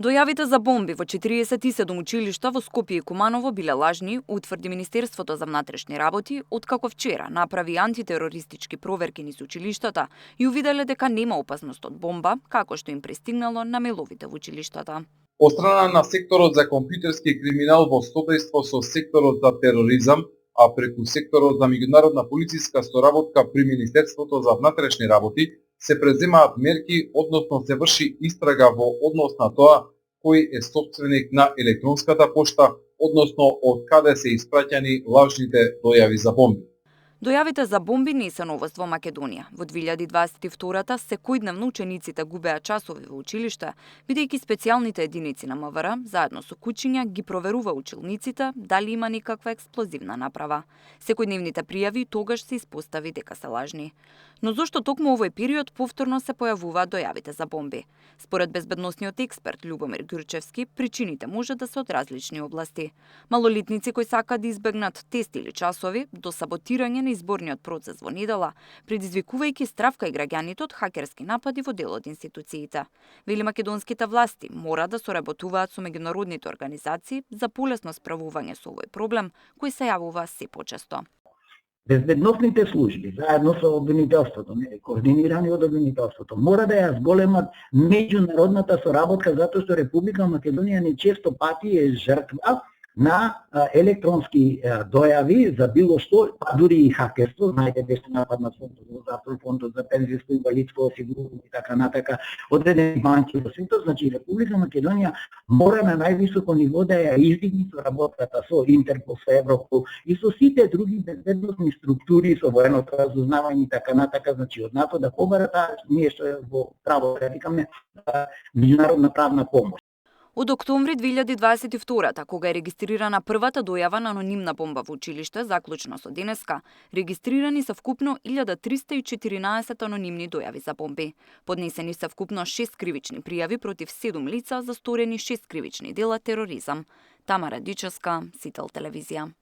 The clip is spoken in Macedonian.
Дојавите за бомби во 47 училишта во Скопје и Куманово биле лажни, утврди Министерството за внатрешни работи, откако вчера направи антитерористички проверки низ училиштата и увиделе дека нема опасност од бомба, како што им пристигнало на меловите во училиштата. Од страна на секторот за компјутерски криминал во содејство со секторот за тероризам, а преку секторот за меѓународна полициска соработка при Министерството за внатрешни работи, се преземаат мерки, односно се врши истрага во однос на тоа кој е собственик на електронската пошта, односно од каде се испраќани лажните дојави за бомби. Дојавите за бомби не се новост во Македонија. Во 2022 секојдневно учениците губеа часови во училиште, бидејќи специјалните единици на МВР, заедно со кучиња, ги проверува училниците дали има некаква експлозивна направа. Секојдневните пријави тогаш се испостави дека се лажни. Но зошто токму овој период повторно се појавуваат дојавите за бомби? Според безбедносниот експерт Љубомир Ѓурчевски, причините може да се од различни области. Малолетници кои сакаат да избегнат тест или часови, до саботирање на изборниот процес во недела, предизвикувајќи страв кај граѓаните од хакерски напади во дел од институциите. Вели македонските власти мора да соработуваат со меѓународните организации за полесно справување со овој проблем, кој се јавува се почесто. Безбедносните служби, заедно со обвинителството, координирани од обвинителството, мора да ја зголемат меѓународната соработка, затоа што Република Македонија не често пати е жртва на електронски дојави за било што, па дури и хакерство. Знаете, беше нападнат фондот за затвор, фондот за пензијско инвалидско осигурување и така натака, одредени банки во светот. Значи, Република Македонија мора на највисоко ниво да ја издигне соработката со Интерпол, со Европол и со сите други безбедносни структури, со военото разузнавање и така натака. Значи, од НАТО да побара таа ние што во право да викаме меѓународна правна помош. Од октомври 2022, кога е регистрирана првата дојава на анонимна бомба во училиште, заклучно со денеска, регистрирани се вкупно 1314 анонимни дојави за бомби. Поднесени се вкупно 6 кривични пријави против 7 лица за сторени 6 кривични дела тероризам. Тамара Дичевска, Сител телевизија.